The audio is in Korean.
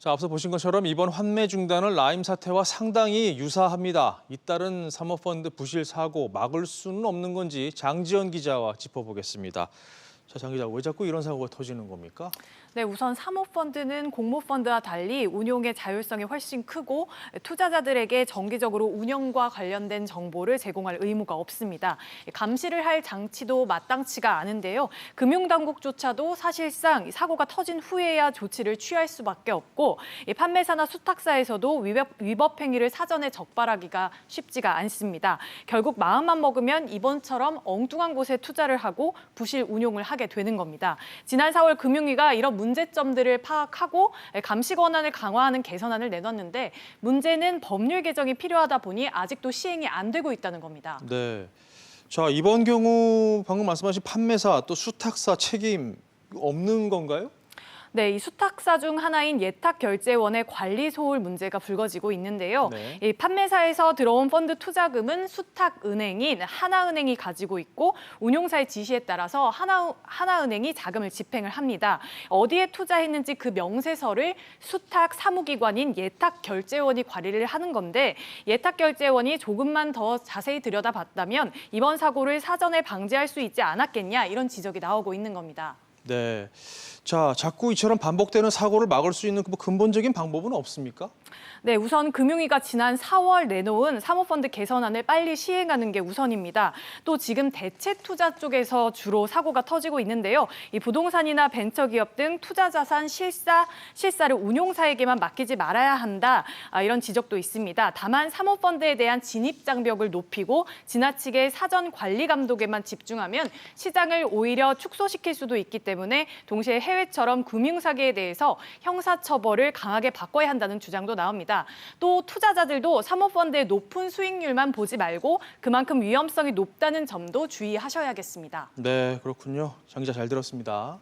자, 앞서 보신 것처럼 이번 환매 중단은 라임 사태와 상당히 유사합니다. 잇따른 사모펀드 부실 사고 막을 수는 없는 건지 장지연 기자와 짚어보겠습니다. 자, 장 기자, 왜 자꾸 이런 사고가 터지는 겁니까? 네, 우선 사모펀드는 공모펀드와 달리 운용의 자율성이 훨씬 크고 투자자들에게 정기적으로 운영과 관련된 정보를 제공할 의무가 없습니다. 감시를 할 장치도 마땅치가 않은데요. 금융당국조차도 사실상 사고가 터진 후에야 조치를 취할 수밖에 없고 판매사나 수탁사에서도 위법 행위를 사전에 적발하기가 쉽지가 않습니다. 결국 마음만 먹으면 이번처럼 엉뚱한 곳에 투자를 하고 부실 운용을 하게 되는 겁니다. 지난 4월 금융위가 이런 문제점들을 파악하고 감시 권한을 강화하는 개선안을 내놨는데 문제는 법률 개정이 필요하다 보니 아직도 시행이 안 되고 있다는 겁니다. 네. 자, 이번 경우 방금 말씀하신 판매사 또 수탁사 책임 없는 건가요? 네, 이 수탁사 중 하나인 예탁결제원의 관리 소홀 문제가 불거지고 있는데요. 네. 이 판매사에서 들어온 펀드 투자금은 수탁은행인 하나은행이 가지고 있고 운용사의 지시에 따라서 하나은행이 자금을 집행을 합니다. 어디에 투자했는지 그 명세서를 수탁 사무기관인 예탁결제원이 관리를 하는 건데 예탁결제원이 조금만 더 자세히 들여다봤다면 이번 사고를 사전에 방지할 수 있지 않았겠냐 이런 지적이 나오고 있는 겁니다. 네. 자, 자꾸 이처럼 반복되는 사고를 막을 수 있는 근본적인 방법은 없습니까? 네, 우선 금융위가 지난 4월 내놓은 사모펀드 개선안을 빨리 시행하는 게 우선입니다. 또 지금 대체 투자 쪽에서 주로 사고가 터지고 있는데요. 이 부동산이나 벤처기업 등 투자자산 실사를 운용사에게만 맡기지 말아야 한다. 이런 지적도 있습니다. 다만 사모펀드에 대한 진입 장벽을 높이고 지나치게 사전 관리 감독에만 집중하면 시장을 오히려 축소시킬 수도 있기 때문에 동시에 해외처럼 금융사기에 대해서 형사처벌을 강하게 바꿔야 한다는 주장도 나옵니다. 또 투자자들도 사모펀드의 높은 수익률만 보지 말고 그만큼 위험성이 높다는 점도 주의하셔야겠습니다. 네, 그렇군요. 장 기자 잘 들었습니다.